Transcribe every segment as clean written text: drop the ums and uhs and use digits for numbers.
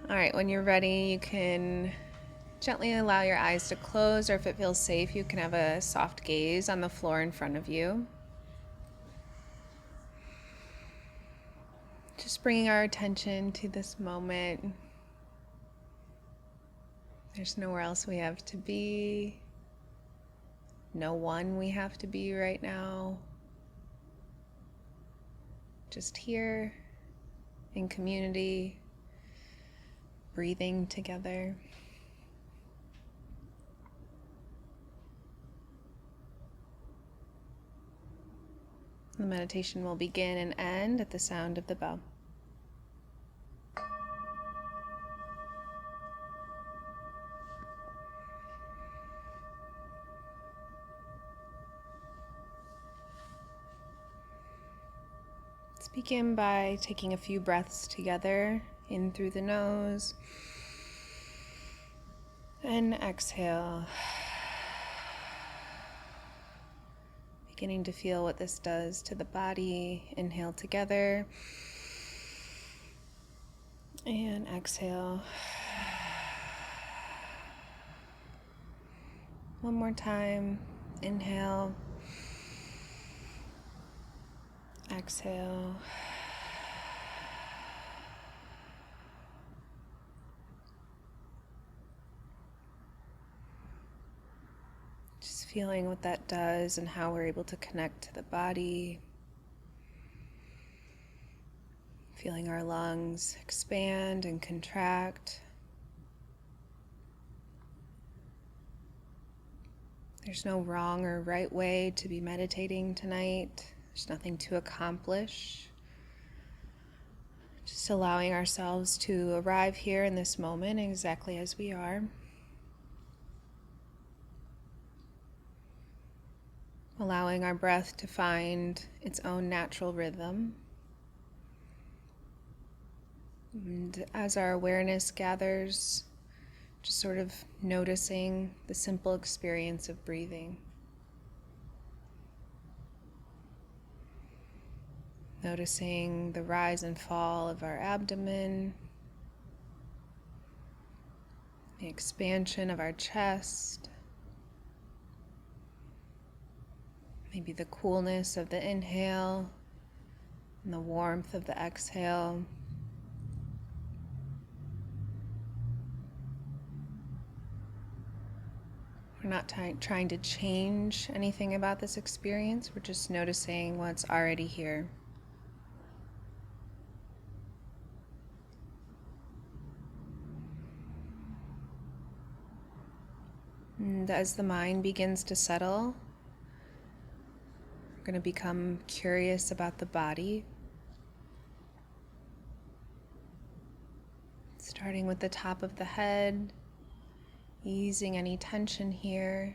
All right, when you're ready, you can gently allow your eyes to close, or if it feels safe, you can have a soft gaze on the floor in front of you. Just bringing our attention to this moment. There's nowhere else we have to be. No one we have to be right now. Just here in community, breathing together. The meditation will begin and end at the sound of the bell. Let's begin by taking a few breaths together, in through the nose, and exhale. Beginning to feel what this does to the body. Inhale together, and exhale. One more time. Inhale. Exhale. Just feeling what that does and how we're able to connect to the body. Feeling our lungs expand and contract. There's no wrong or right way to be meditating tonight. There's nothing to accomplish. Just allowing ourselves to arrive here in this moment exactly as we are. Allowing our breath to find its own natural rhythm. And as our awareness gathers, just sort of noticing the simple experience of breathing. Noticing the rise and fall of our abdomen, the expansion of our chest, maybe the coolness of the inhale and the warmth of the exhale. We're not trying to change anything about this experience. We're just noticing what's already here. And as the mind begins to settle, we're going to become curious about the body. Starting with the top of the head, easing any tension here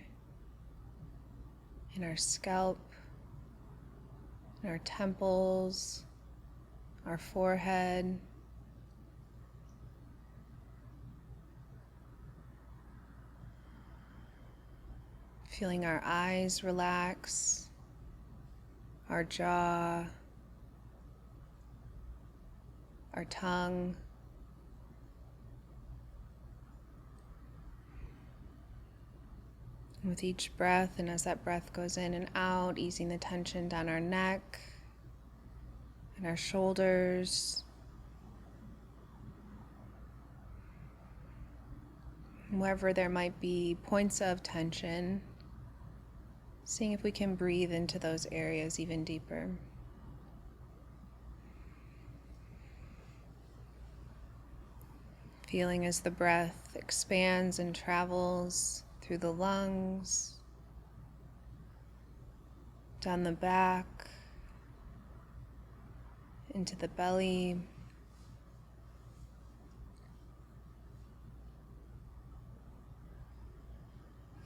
in our scalp, in our temples, our forehead. Feeling our eyes relax, our jaw, our tongue. And with each breath, and as that breath goes in and out, easing the tension down our neck and our shoulders. And wherever there might be points of tension, seeing if we can breathe into those areas even deeper. Feeling as the breath expands and travels through the lungs, down the back, into the belly.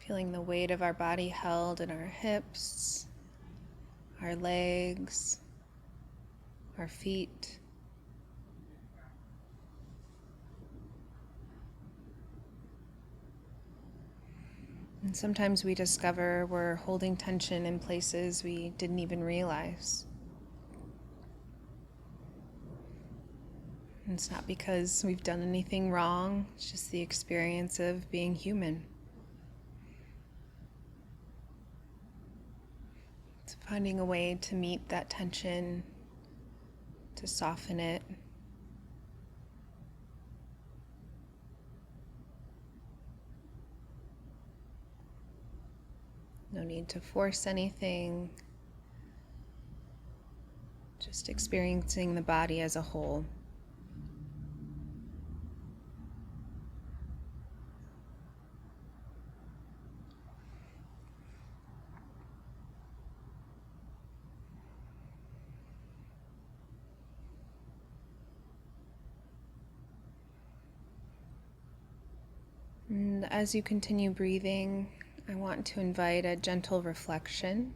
Feeling the weight of our body held in our hips, our legs, our feet. And sometimes we discover we're holding tension in places we didn't even realize. And it's not because we've done anything wrong, it's just the experience of being human. It's finding a way to meet that tension, to soften it. No need to force anything. Just experiencing the body as a whole. And as you continue breathing, I want to invite a gentle reflection.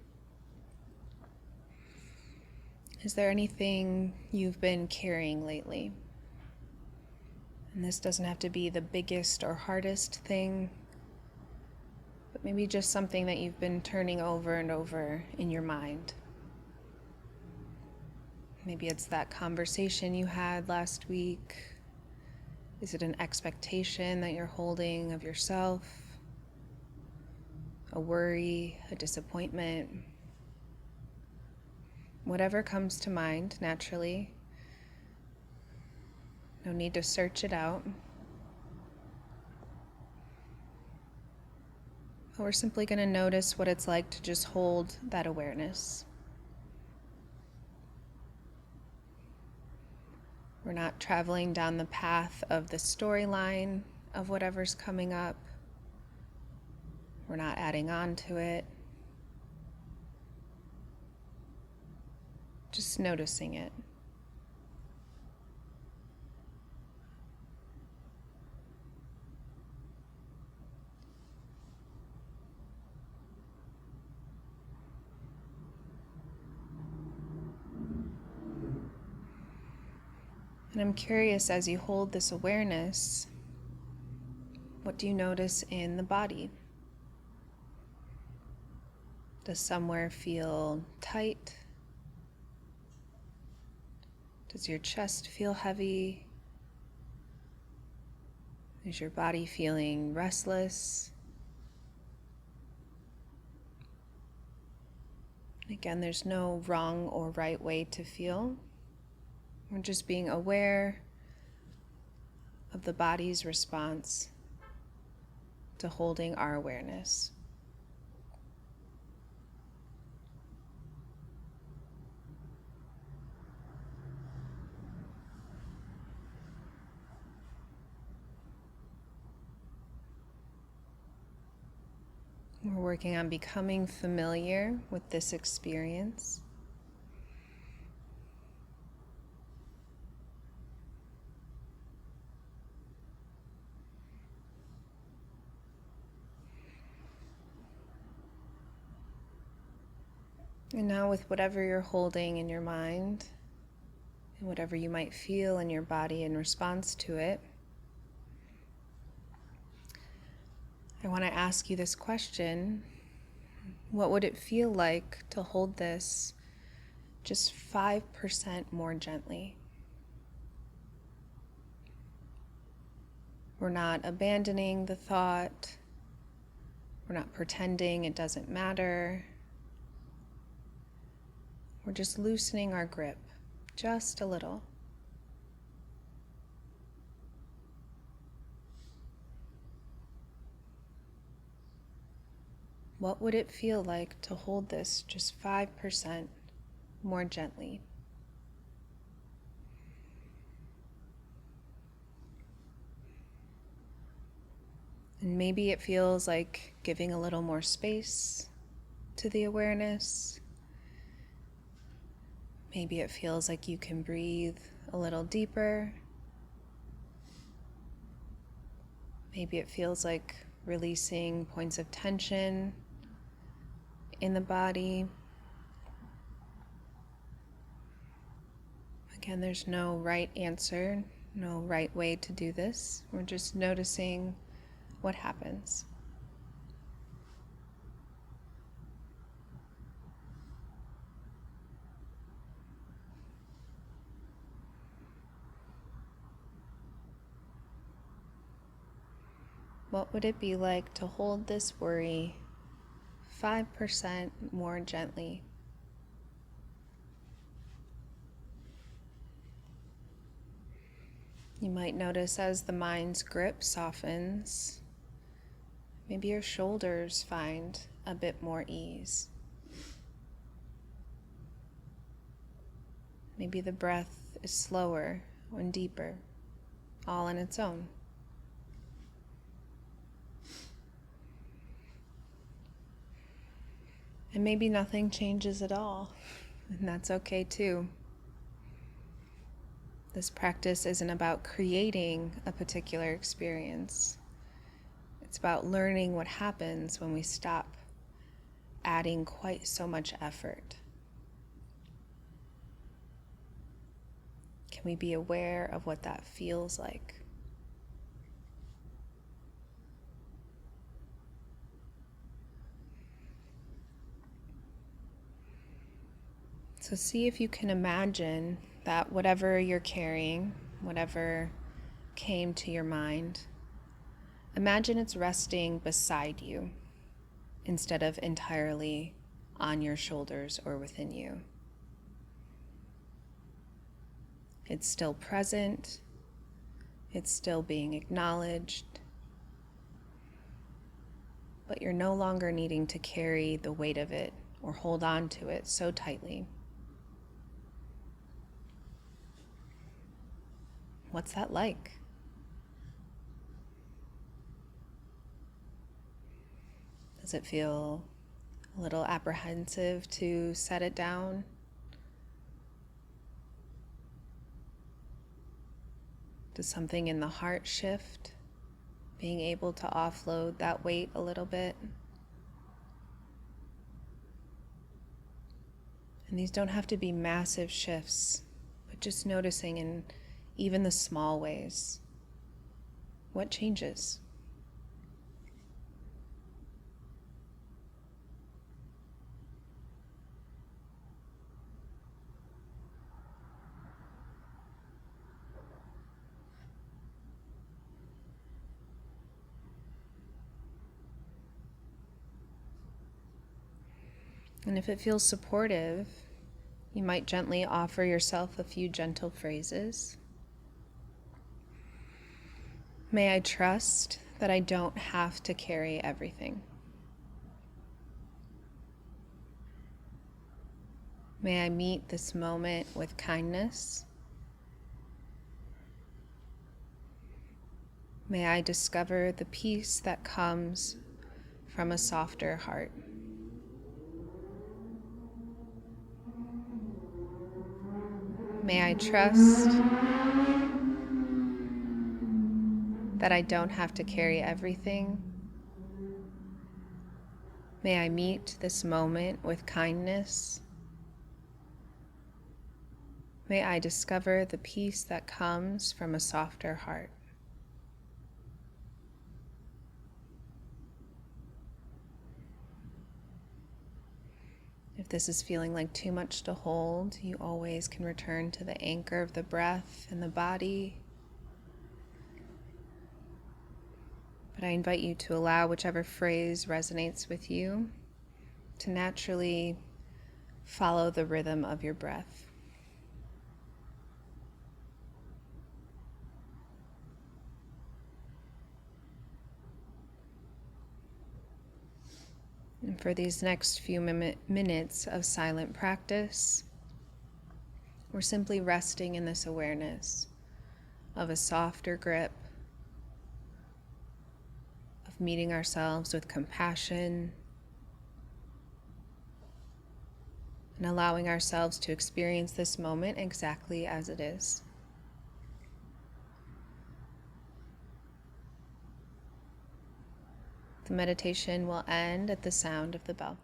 Is there anything you've been carrying lately? And this doesn't have to be the biggest or hardest thing, but maybe just something that you've been turning over and over in your mind. Maybe it's that conversation you had last week. Is it an expectation that you're holding of yourself? A worry, a disappointment? Whatever comes to mind naturally. No need to search it out. But we're simply going to notice what it's like to just hold that awareness. We're not traveling down the path of the storyline of whatever's coming up. We're not adding on to it. Just noticing it. And I'm curious, as you hold this awareness, what do you notice in the body? Does somewhere feel tight? Does your chest feel heavy? Is your body feeling restless? Again, there's no wrong or right way to feel. We're just being aware of the body's response to holding our awareness. We're working on becoming familiar with this experience. And now, with whatever you're holding in your mind and whatever you might feel in your body in response to it, I want to ask you this question. What would it feel like to hold this just 5% more gently? We're not abandoning the thought. We're not pretending it doesn't matter. We're just loosening our grip, just a little. What would it feel like to hold this just 5% more gently? And maybe it feels like giving a little more space to the awareness. Maybe it feels like you can breathe a little deeper. Maybe it feels like releasing points of tension in the body. Again, there's no right answer, no right way to do this. We're just noticing what happens. what would it be like to hold this worry 5% more gently? You might notice as the mind's grip softens, maybe your shoulders find a bit more ease. Maybe the breath is slower and deeper, all on its own. And maybe nothing changes at all, and that's okay too. This practice isn't about creating a particular experience. It's about learning what happens when we stop adding quite so much effort. Can we be aware of what that feels like? So see if you can imagine that whatever you're carrying, whatever came to your mind, imagine it's resting beside you instead of entirely on your shoulders or within you. It's still present, it's still being acknowledged, but you're no longer needing to carry the weight of it or hold on to it so tightly. What's that like? Does it feel a little apprehensive to set it down? Does something in the heart shift, being able to offload that weight a little bit? And these don't have to be massive shifts, but just noticing in even the small ways. What changes? And if it feels supportive, you might gently offer yourself a few gentle phrases. May I trust that I don't have to carry everything. May I meet this moment with kindness. May I discover the peace that comes from a softer heart. May I trust that I don't have to carry everything. May I meet this moment with kindness. May I discover the peace that comes from a softer heart. If this is feeling like too much to hold, you always can return to the anchor of the breath and the body. But I invite you to allow whichever phrase resonates with you to naturally follow the rhythm of your breath. And for these next few minutes of silent practice, we're simply resting in this awareness of a softer grip, of meeting ourselves with compassion, and allowing ourselves to experience this moment exactly as it is. The meditation will end at the sound of the bell.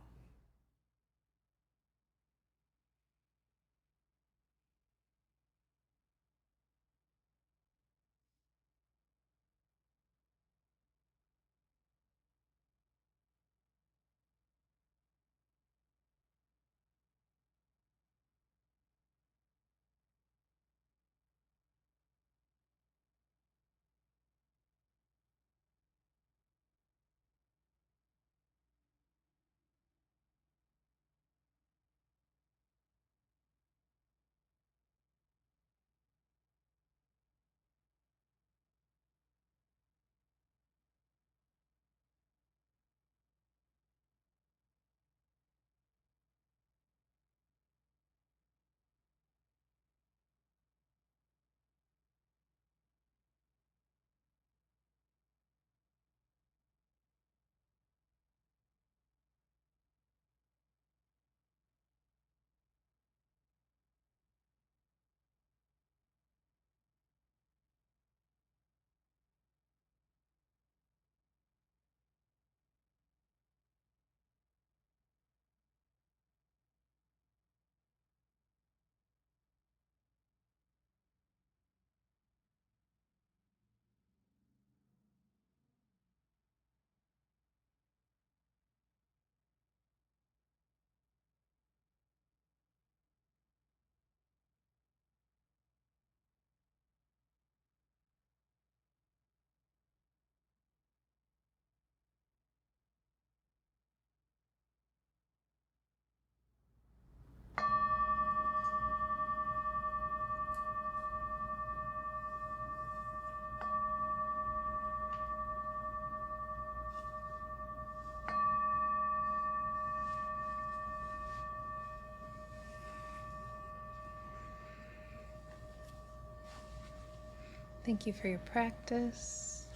Thank you for your practice.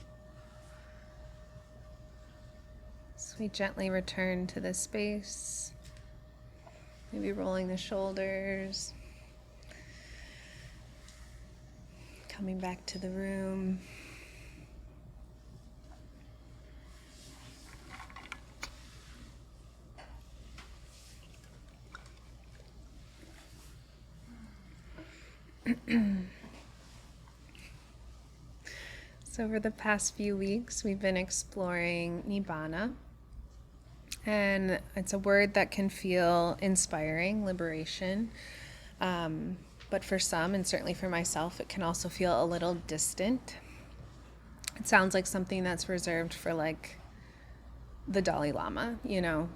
So we gently return to this space, maybe rolling the shoulders, coming back to the room. So over the past few weeks, we've been exploring Nibbana, and it's a word that can feel inspiring, liberation, but for some, and certainly for myself, it can also feel a little distant. It sounds like something that's reserved for like the Dalai Lama,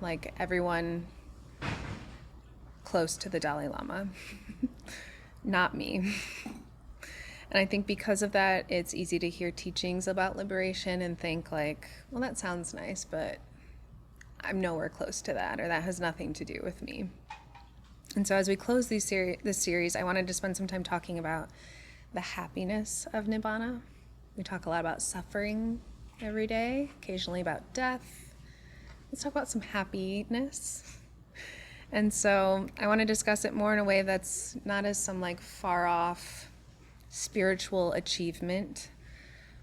like everyone close to the Dalai Lama, not me. And I think because of that, it's easy to hear teachings about liberation and think like, well, that sounds nice, but I'm nowhere close to that, or that has nothing to do with me. And so as we close this series, I wanted to spend some time talking about the happiness of Nibbana. We talk a lot about suffering every day, occasionally about death. Let's talk about some happiness. And so I want to discuss it more in a way that's not as some like far off spiritual achievement,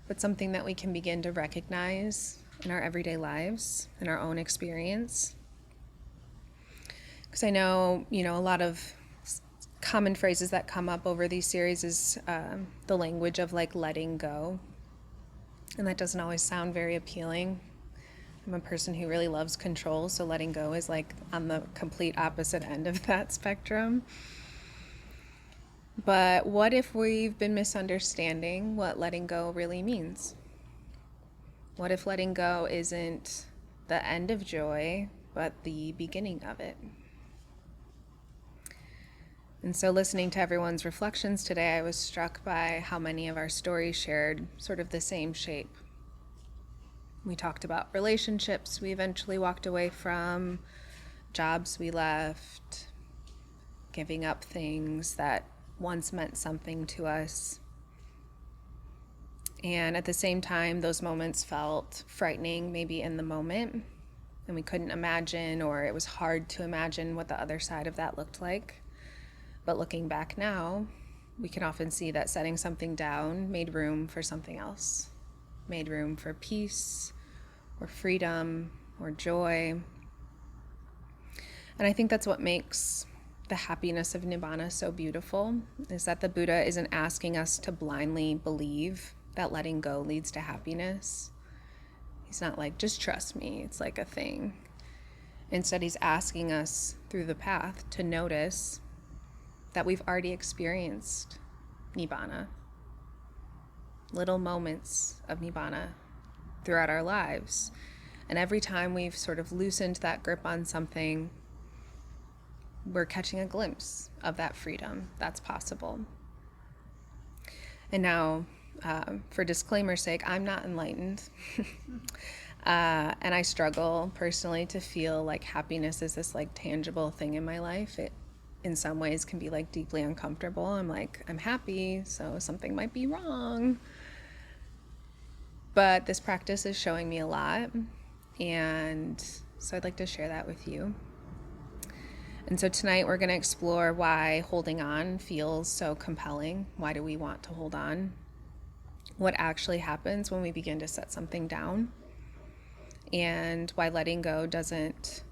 but something that we can begin to recognize in our everyday lives, in our own experience. Because I know, a lot of common phrases that come up over these series is the language of like letting go. And that doesn't always sound very appealing. I'm a person who really loves control, so letting go is like on the complete opposite end of that spectrum. But what if we've been misunderstanding what letting go really means? What if letting go isn't the end of joy, but the beginning of it? And so listening to everyone's reflections today, I was struck by how many of our stories shared sort of the same shape. We talked about relationships we eventually walked away from, jobs we left, giving up things that once meant something to us. And at the same time, those moments felt frightening, maybe in the moment, and we couldn't imagine, or it was hard to imagine what the other side of that looked like. But looking back now, we can often see that setting something down made room for something else, made room for peace, or freedom, or joy. And I think that's what makes the happiness of Nibbana so beautiful, is that the Buddha isn't asking us to blindly believe that letting go leads to happiness. He's not like, just trust me, it's like a thing. Instead, he's asking us through the path to notice that we've already experienced Nibbana, little moments of Nibbana throughout our lives. And every time we've sort of loosened that grip on something, we're catching a glimpse of that freedom that's possible. And now, for disclaimer's sake, I'm not enlightened. And I struggle personally to feel like happiness is this like tangible thing in my life. It, in some ways, can be like deeply uncomfortable. I'm like, I'm happy, so something might be wrong. But this practice is showing me a lot. And so I'd like to share that with you. And so tonight we're going to explore why holding on feels so compelling. Why do we want to hold on? What actually happens when we begin to set something down? And why letting go doesn't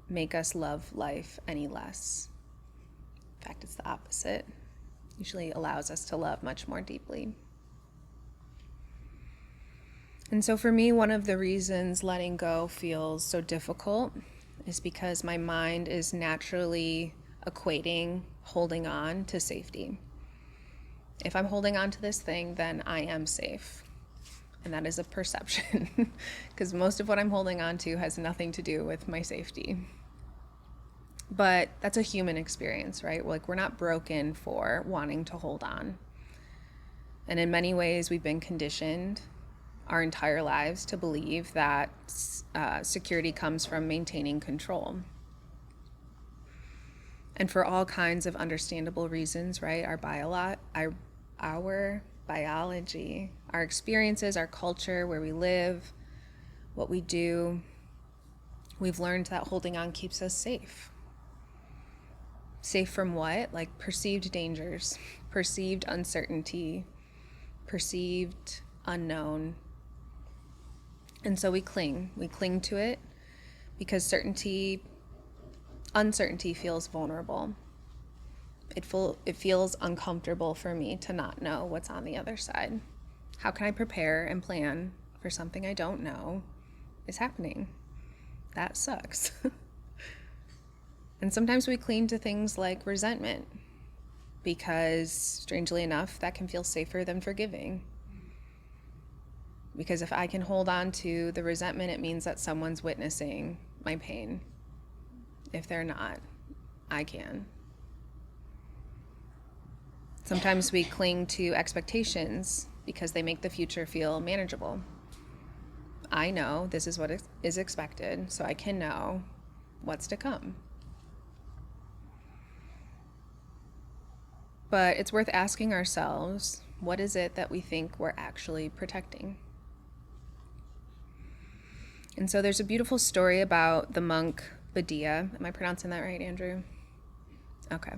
make us love life any less. In fact, it's the opposite. It usually allows us to love much more deeply. And so for me, one of the reasons letting go feels so difficult is because my mind is naturally equating holding on to safety. If I'm holding on to this thing, then I am safe. And that is a perception, because most of what I'm holding on to has nothing to do with my safety. But that's a human experience, right? Like, we're not broken for wanting to hold on. And in many ways, we've been conditioned our entire lives to believe that security comes from maintaining control. And for all kinds of understandable reasons, right? Our biology, our experiences, our culture, where we live, what we do. We've learned that holding on keeps us safe. Safe from what? Like perceived dangers, perceived uncertainty, perceived unknown. And so we cling. We cling to it because uncertainty feels vulnerable. It feels uncomfortable for me to not know what's on the other side. How can I prepare and plan for something I don't know is happening? That sucks. And sometimes we cling to things like resentment because, strangely enough, that can feel safer than forgiving. Because if I can hold on to the resentment, it means that someone's witnessing my pain. If they're not, I can. Sometimes we cling to expectations because they make the future feel manageable. I know this is what is expected, so I can know what's to come. But it's worth asking ourselves, what is it that we think we're actually protecting? And so there's a beautiful story about the monk Buddha. Am I pronouncing that right, Andrew? Okay.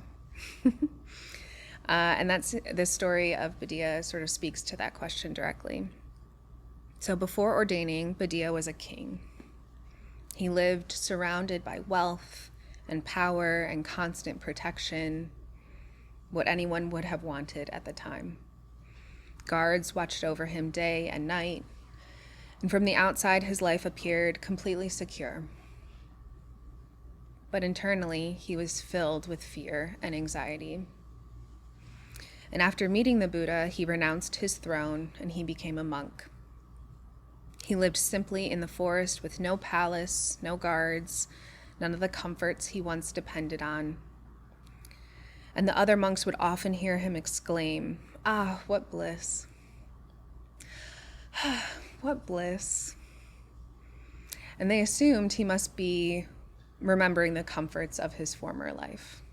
And that's the story of Buddha sort of speaks to that question directly. So before ordaining, Buddha was a king. He lived surrounded by wealth and power and constant protection, what anyone would have wanted at the time. Guards watched over him day and night, and from the outside, his life appeared completely secure. But internally, he was filled with fear and anxiety. And after meeting the Buddha, he renounced his throne and he became a monk. He lived simply in the forest with no palace, no guards, none of the comforts he once depended on. And the other monks would often hear him exclaim, "Ah, what bliss! What bliss!" And they assumed he must be remembering the comforts of his former life.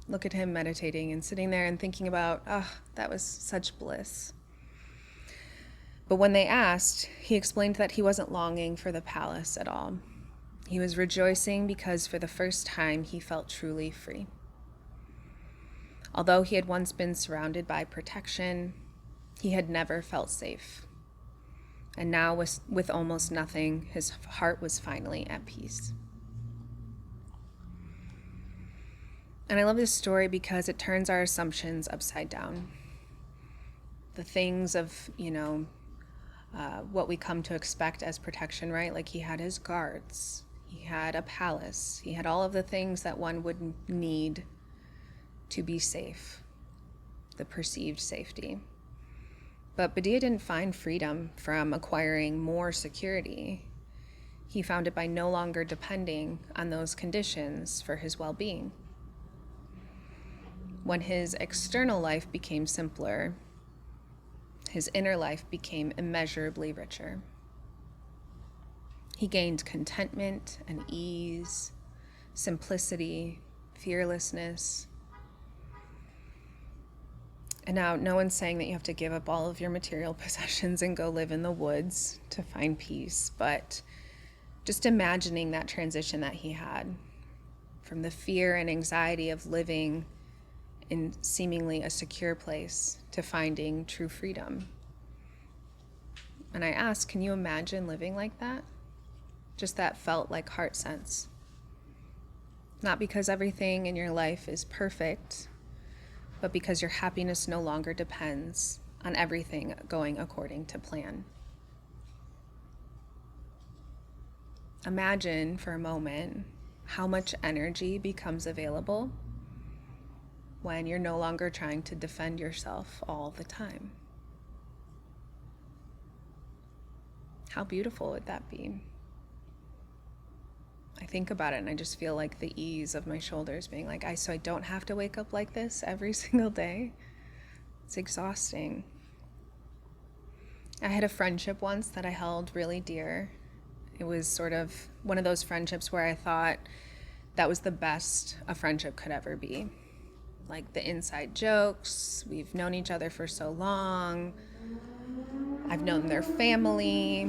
Look at him meditating and sitting there and thinking about, that was such bliss. But when they asked, he explained that he wasn't longing for the palace at all. He was rejoicing because for the first time he felt truly free. Although he had once been surrounded by protection, he had never felt safe. And now, with almost nothing, his heart was finally at peace. And I love this story because it turns our assumptions upside down. The things of, what we come to expect as protection, right? Like he had his guards, he had a palace, he had all of the things that one would need to be safe, the perceived safety. But Buddha didn't find freedom from acquiring more security. He found it by no longer depending on those conditions for his well-being. When his external life became simpler, his inner life became immeasurably richer. He gained contentment and ease, simplicity, fearlessness. And now, no one's saying that you have to give up all of your material possessions and go live in the woods to find peace, but just imagining that transition that he had from the fear and anxiety of living in seemingly a secure place to finding true freedom. And I ask, can you imagine living like that? Just that felt like heart sense. Not because everything in your life is perfect, but because your happiness no longer depends on everything going according to plan. Imagine for a moment how much energy becomes available when you're no longer trying to defend yourself all the time. How beautiful would that be? I think about it and I just feel like the ease of my shoulders being like, so I don't have to wake up like this every single day. It's exhausting. I had a friendship once that I held really dear. It was sort of one of those friendships where I thought that was the best a friendship could ever be. Like the inside jokes, we've known each other for so long. I've known their family.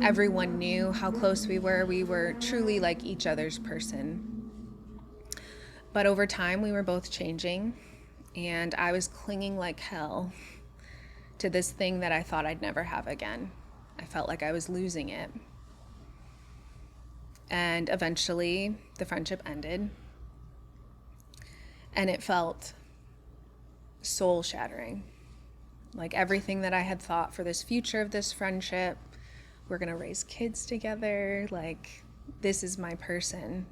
Everyone knew how close we were. We were truly like each other's person. But over time, we were both changing, and I was clinging like hell to this thing that I thought I'd never have again. I felt like I was losing it. And eventually, the friendship ended, and it felt soul-shattering. Like everything that I had thought for this future of this friendship, we're gonna raise kids together, like this is my person.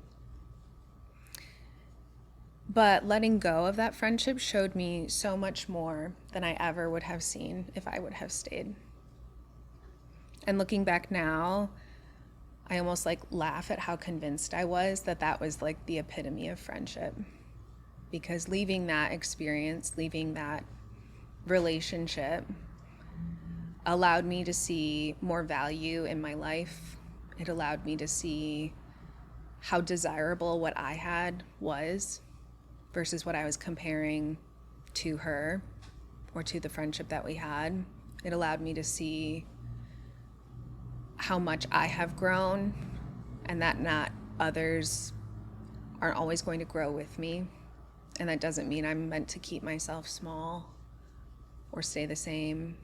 But letting go of that friendship showed me so much more than I ever would have seen if I would have stayed. And looking back now, I almost like laugh at how convinced I was that that was like the epitome of friendship. Because leaving that experience, leaving that relationship allowed me to see more value in my life. It allowed me to see how desirable what I had was versus what I was comparing to her or to the friendship that we had. It allowed me to see how much I have grown and that not others aren't always going to grow with me. And that doesn't mean I'm meant to keep myself small or stay the same.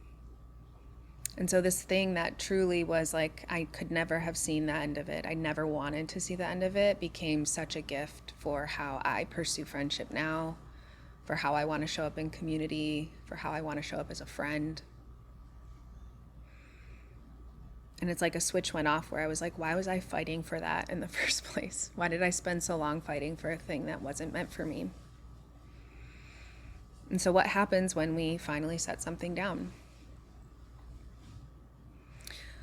And so this thing that truly was like, I could never have seen the end of it, I never wanted to see the end of it, became such a gift for how I pursue friendship now, for how I want to show up in community, for how I want to show up as a friend. And it's like a switch went off where I was like, why was I fighting for that in the first place? Why did I spend so long fighting for a thing that wasn't meant for me? And so what happens when we finally set something down?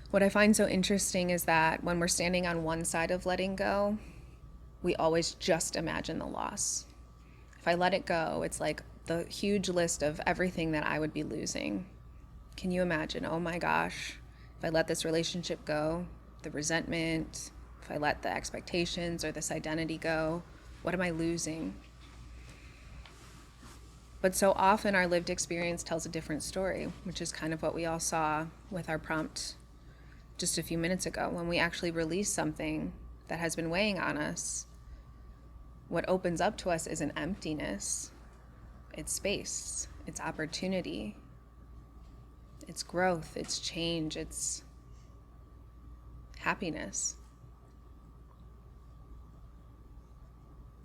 What I find so interesting is that when we're standing on one side of letting go, we always just imagine the loss. If I let it go, it's like the huge list of everything that I would be losing. Can you imagine? Oh my gosh, if I let this relationship go, the resentment, if I let the expectations or this identity go, what am I losing? But so often our lived experience tells a different story, which is kind of what we all saw with our prompt just a few minutes ago. When we actually release something that has been weighing on us, what opens up to us is an emptiness. It's space, it's opportunity, it's growth, it's change, it's happiness.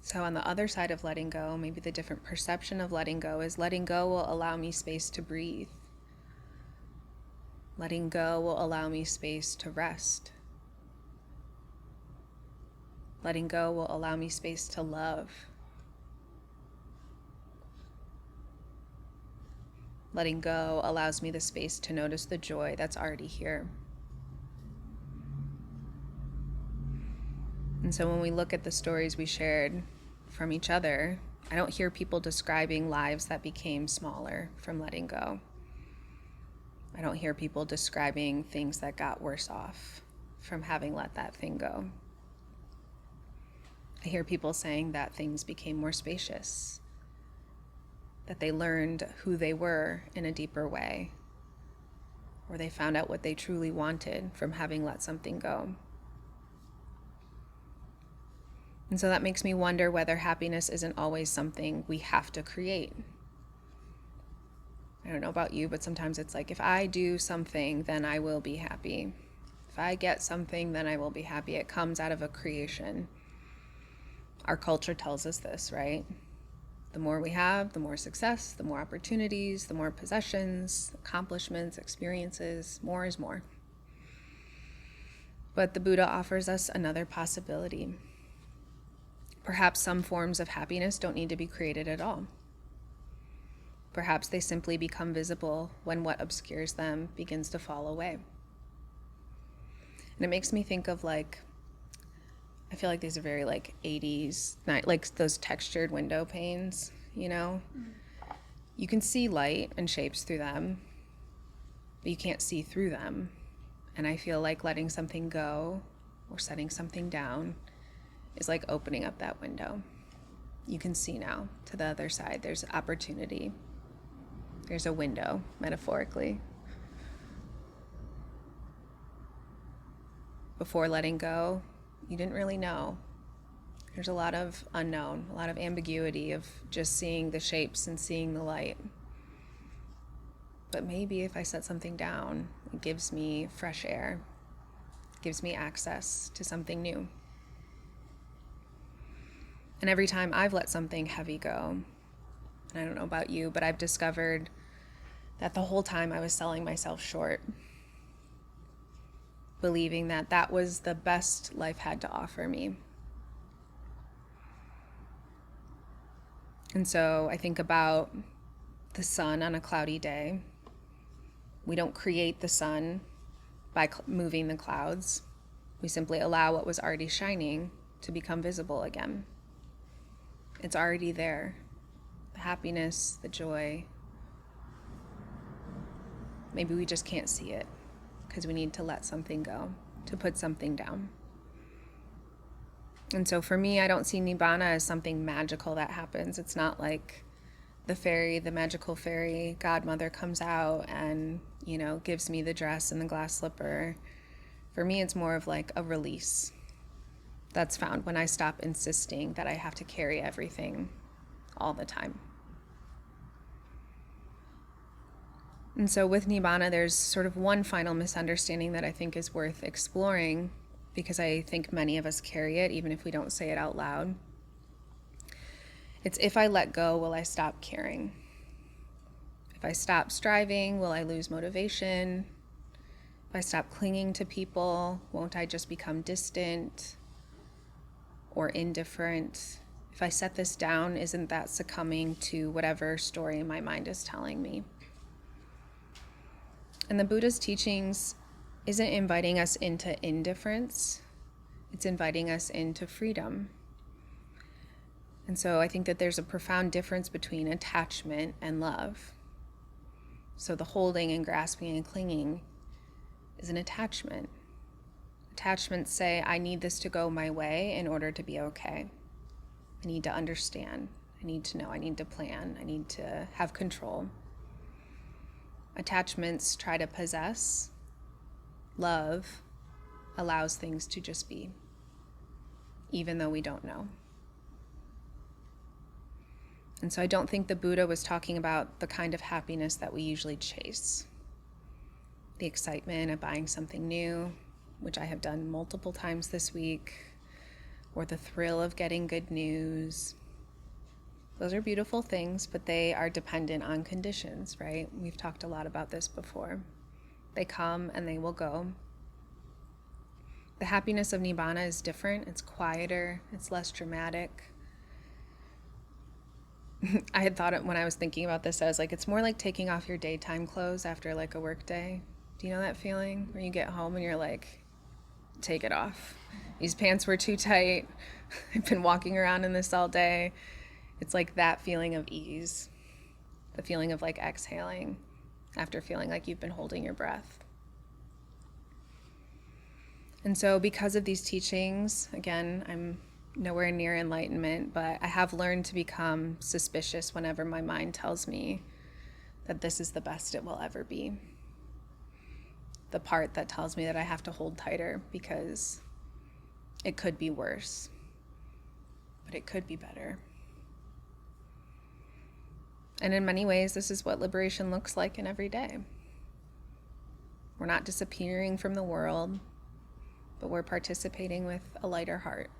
So on the other side of letting go, maybe the different perception of letting go is letting go will allow me space to breathe. Letting go will allow me space to rest. Letting go will allow me space to love. Letting go allows me the space to notice the joy that's already here. And so when we look at the stories we shared from each other, I don't hear people describing lives that became smaller from letting go. I don't hear people describing things that got worse off from having let that thing go. I hear people saying that things became more spacious, that they learned who they were in a deeper way, or they found out what they truly wanted from having let something go. And so that makes me wonder whether happiness isn't always something we have to create. I don't know about you, but sometimes it's like, if I do something, then I will be happy. If I get something, then I will be happy. It comes out of a creation. Our culture tells us this, right? The more we have, the more success, the more opportunities, the more possessions, accomplishments, experiences, more is more. But the Buddha offers us another possibility. Perhaps some forms of happiness don't need to be created at all. Perhaps they simply become visible when what obscures them begins to fall away. And it makes me think of I feel like these are very 80s, like those textured window panes, you know? You can see light and shapes through them, but you can't see through them. And I feel like letting something go or setting something down is like opening up that window. you can see now to the other side. There's opportunity. There's a window, metaphorically. Before letting go, you didn't really know. There's a lot of unknown, a lot of ambiguity of just seeing the shapes and seeing the light. But maybe if I set something down, it gives me fresh air, gives me access to something new. And every time I've let something heavy go, and I don't know about you, but I've discovered that the whole time I was selling myself short, believing that that was the best life had to offer me. And so I think about the sun on a cloudy day. We don't create the sun by moving the clouds. We simply allow what was already shining to become visible again. It's already there. The happiness, the joy. Maybe we just can't see it because we need to let something go, to put something down. And so for me, I don't see Nibbana as something magical that happens. It's not like the magical fairy godmother comes out and, gives me the dress and the glass slipper. For me, it's more of like a release that's found when I stop insisting that I have to carry everything all the time. And so with Nibbana, there's sort of one final misunderstanding that I think is worth exploring, because I think many of us carry it, even if we don't say it out loud. It's, if I let go, will I stop caring? If I stop striving, will I lose motivation? If I stop clinging to people, won't I just become distant or indifferent? If I set this down, isn't that succumbing to whatever story my mind is telling me? And the Buddha's teachings isn't inviting us into indifference. It's inviting us into freedom. And so I think that there's a profound difference between attachment and love. So the holding and grasping and clinging is an attachment. Attachments say, I need this to go my way in order to be okay. I need to understand. I need to know. I need to plan. I need to have control. Attachments try to possess. Love allows things to just be, even though we don't know. And so I don't think the Buddha was talking about the kind of happiness that we usually chase. The excitement of buying something new, which I have done multiple times this week, or the thrill of getting good news. Those are beautiful things, but they are dependent on conditions, right? We've talked a lot about this before. They come and they will go. The happiness of Nibbana is different. It's quieter. It's less dramatic. I had thought it when I was thinking about this, I was like, it's more like taking off your daytime clothes after like a work day. Do you know that feeling where you get home and you're like, take it off. These pants were too tight. I've been walking around in this all day. It's like that feeling of ease, the feeling of like exhaling after feeling like you've been holding your breath. And so because of these teachings, again, I'm nowhere near enlightenment, but I have learned to become suspicious whenever my mind tells me that this is the best it will ever be. The part that tells me that I have to hold tighter because it could be worse, but it could be better. And in many ways, this is what liberation looks like in every day. We're not disappearing from the world, but we're participating with a lighter heart.